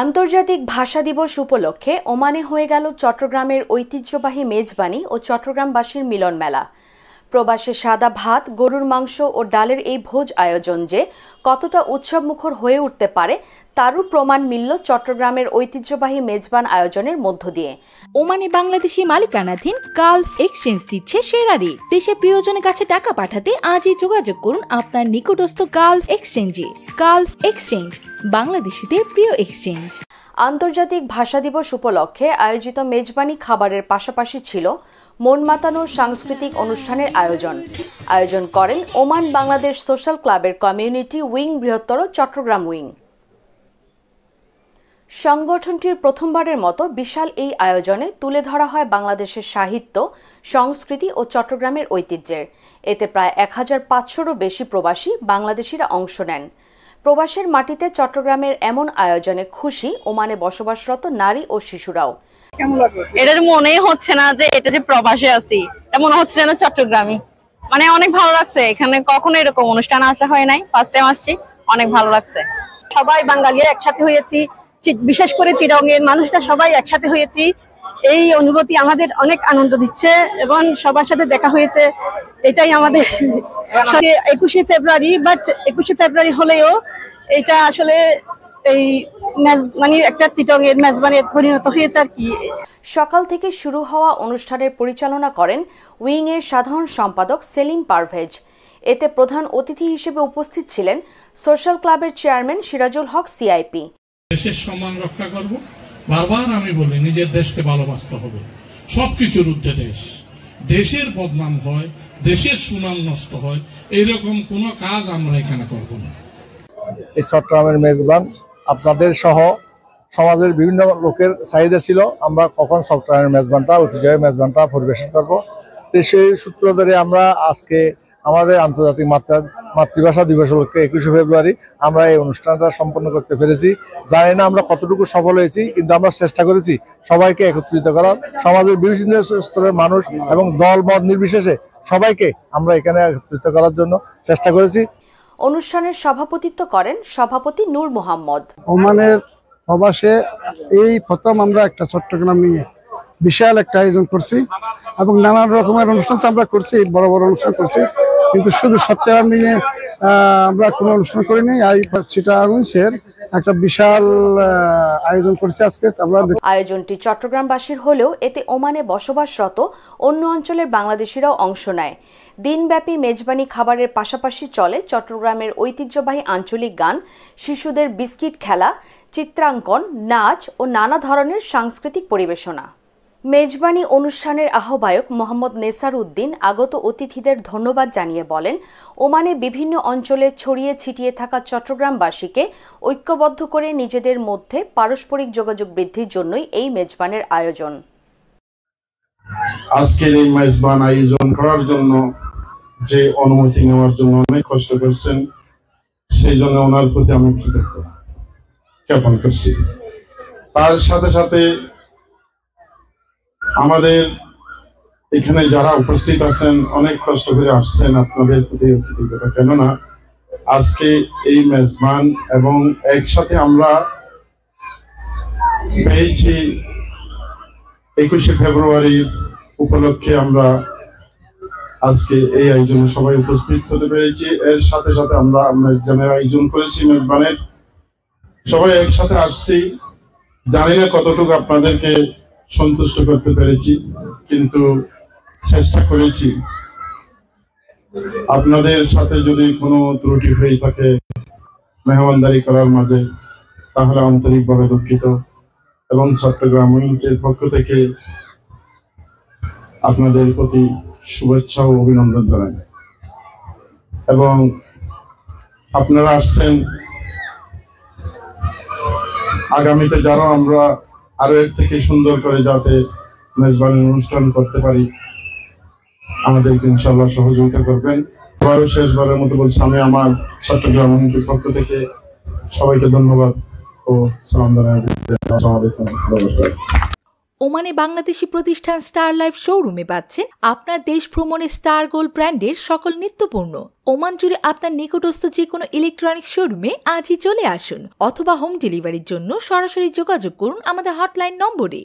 আন্তর্জাতিক ভাষা দিবস উপলক্ষে ওমানে হয়ে গেল চট্টগ্রামের ঐতিহ্যবাহী মেজবানি ও চট্টগ্রামবাসীর মিলন মেলা। প্রবাসে সাদা ভাত, গরুর মাংস ও ডালের এই ভোজ আয়োজন যে কতটা উৎসবমুখর হয়ে উঠতে পারে তারও প্রমাণ মিলল চট্টগ্রামের ঐতিহ্যবাহী মেজবান আয়োজনের মধ্য দিয়ে। ওমানে বাংলাদেশি মালিকানাধীন গালফ এক্সচেঞ্জ দিচ্ছে সেরা রেট। দেশে প্রিয়জনের কাছে টাকা পাঠাতে আজই যোগাযোগ করুন আপনার নিকটস্থ গালফ এক্সচেঞ্জে। গালফ এক্সচেঞ্জ, বাংলাদেশিদের প্রিয় এক্সচেঞ্জ। আন্তর্জাতিক ভাষা দিবস উপলক্ষে আয়োজিত মেজবানি খাবারের পাশাপাশি ছিল মন মাতানো সাংস্কৃতিক অনুষ্ঠানের আয়োজন করেন ওমান বাংলাদেশ সোশ্যাল ক্লাবের কমিউনিটি উইং, বৃহত্তর চট্টগ্রাম উইং। সংগঠনটির প্রথমবারের মতো বিশাল এই আয়োজনে তুলে ধরা হয় বাংলাদেশের সাহিত্য, সংস্কৃতি ও চট্টগ্রামের ঐতিহ্যের। এতে প্রায় ১৫০০রও বেশি প্রবাসী বাংলাদেশিরা অংশ নেন। প্রবাসের মাটিতে চট্টগ্রামের এমন আয়োজনে খুশি ওমানে বসবাসরত নারী ও শিশুরাও। এটার মনেই হচ্ছে না যে এটা যে প্রবাসে আছি, এটা মনে হচ্ছে যেন চট্টগ্রামী। মানে অনেক ভালো লাগছে, এখানে কখনো এরকম অনুষ্ঠান আসা হয় নাই, ফার্স্ট টাইম আসছি, অনেক ভালো লাগছে। সবাই বাঙালি একসাথে হয়েছি, বিশেষ করে চিরঙের মানুষটা সবাই একসাথে হয়েছি, এই অনুভূতি আমাদের অনেক আনন্দ দিচ্ছে এবং সবার সাথে দেখা হয়েছে। এটাই আমাদের 21শে ফেব্রুয়ারি, বাট 21শে ফেব্রুয়ারি হলেও এটা আসলে এই মানে একটা চিটংয়ের মেজবানে পরিণত হয়েছে আর কি। সকাল থেকে শুরু হওয়া অনুষ্ঠানের পরিচালনা করেন উইং এর সাধারণ সম্পাদক সেলিম পারভেজ। এতে প্রধান অতিথি হিসেবে উপস্থিত ছিলেন সোশ্যাল ক্লাবের চেয়ারম্যান সিরাজুল হক সিআইপি। দেশের সম্মান রক্ষা করব, বারবার আমি বলি নিজের দেশকে ভালোবাসতে হবে। সবকিছুর ঊর্ধ্বে দেশের বদনাম হয়, দেশের সুনাম নষ্ট হয়, এইরকম কোনো কাজ আমরা এখানে করব না। এই চট্টগ্রামের মেজবান আপনাদের সহ সমাজের বিভিন্ন লোকের চাহিদা ছিল, আমরা কখন চট্টগ্রামের মেজবানটা, ঐতিহ্যবাহী মেজবানটা পরিবেশন করব। তো সেই সূত্র ধরে আমরা আজকে আমাদের আন্তর্জাতিক মাতৃভাষা দিবস উপলক্ষে 21শে ফেব্রুয়ারি আমরা এই অনুষ্ঠানটা সম্পন্ন করতে পেরেছি। জানি না আমরা কতটুকু সফল হয়েছি, কিন্তু আমরা চেষ্টা করেছি সবাইকে একত্রিত করার, সমাজের বিভিন্ন স্তরের মানুষ এবং দল মত নির্বিশেষে সবাইকে আমরা এখানে একত্রিত করার জন্য চেষ্টা করেছি। অনুষ্ঠানের সভাপতিত্ব করেন সভাপতি নূর মোহাম্মদ। ওমানের প্রবাসে এই প্রথম আমরা একটা চট্টগ্রাম নিয়ে বিশাল একটা আয়োজন করছি এবং নানান রকমের অনুষ্ঠান আমরা করছি, বড় বড় অনুষ্ঠান করছি, কিন্তু শুধু চট্টগ্রাম নিয়ে আমরা কোনো অনুষ্ঠান করিনি। চিটাগংয়ের একটা বিশাল আয়োজন করছি আজকে আমরা। আয়োজনটি চট্টগ্রামবাসীর হলেও এতে ওমানে বসবাসরত অন্য অঞ্চলের বাংলাদেশিরাও অংশ নেয়। দিনব্যাপী মেজবানি খাবারের পাশাপাশি চলে চট্টগ্রামের ঐতিহ্যবাহী আঞ্চলিক গান, শিশুদের বিস্কিট খেলা, চিত্রাঙ্কন, নাচ ও নানা ধরনের সাংস্কৃতিক পরিবেশনা। মেজবানি অনুষ্ঠানের আহ্বায়ক মোহাম্মদ নেসার উদ্দিন আগত অতিথিদের ধন্যবাদ জানিয়ে বলেন, ওমানে বিভিন্ন অঞ্চলে ছড়িয়ে ছিটিয়ে থাকা চট্টগ্রামবাসীকে ঐক্যবদ্ধ করে নিজেদের মধ্যে পারস্পরিক যোগাযোগ বৃদ্ধির জন্যই এই মেজবানের আয়োজন। আজকের এই মেজবান আয়োজন করার জন্য যে অনুমতি নেওয়ার জন্য অনেক কষ্ট করছেন, সেই জন্য ওনার প্রতি আমি কৃতজ্ঞ জ্ঞাপন করছি। তার সাথে সাথে আমাদের এখানে যারা উপস্থিত আছেন, অনেক কষ্ট করে আসছেন, আপনাদের প্রতি কৃতজ্ঞতা। কেননা আজকে এই মেজবান এবং একসাথে আমরা পেয়েছি 21শে ফেব্রুয়ারি উপলক্ষে আমরা আজকে এই আয়োজনে সবাই উপস্থিত হতে পেরেছি। এর সাথে সাথে আমরা মেজবানের আয়োজন করেছি, মেজবানের সবাই একসাথে আসছি। জানি না কতটুকু আপনাদেরকে সন্তুষ্ট করতে পেরেছি, কিন্তু চেষ্টা করেছি। আপনাদের সাথে যদি কোনো ত্রুটি হয়ে থাকে মেহমানদারি করার মাঝে, তাহলে আন্তরিকভাবে দুঃখিত এবং চট্টগ্রাম উইংয়ের পক্ষ থেকে আপনাদের প্রতি শুভেচ্ছা ও অভিনন্দন জানাই। এবং আপনারা আসছেন, আগামীতে যারা আমরা আরো এর থেকে সুন্দর করে যাতে মেজবানি অনুষ্ঠান করতে পারি, আমাদেরকে ইনশাআল্লাহ সহযোগিতা করবেন। আবারও শেষবারের মতো বলছি, আমি আমার চট্টগ্রাম উইংয়ের পক্ষ থেকে সবাইকে ধন্যবাদ ও সালাম জানাই। ওমানে বাংলাদেশি প্রতিষ্ঠান স্টার লাইফ শোরুমে পাচ্ছেন আপনার দেশ ভ্রমণে স্টার গোল্ড ব্র্যান্ডের সকল নিত্যপণ্য। ওমান জুড়ে আপনার নিকটস্থ যে কোনো ইলেকট্রনিক্স শোরুমে আজই চলে আসুন অথবা হোম ডেলিভারির জন্য সরাসরি যোগাযোগ করুন আমাদের হটলাইন নম্বরে।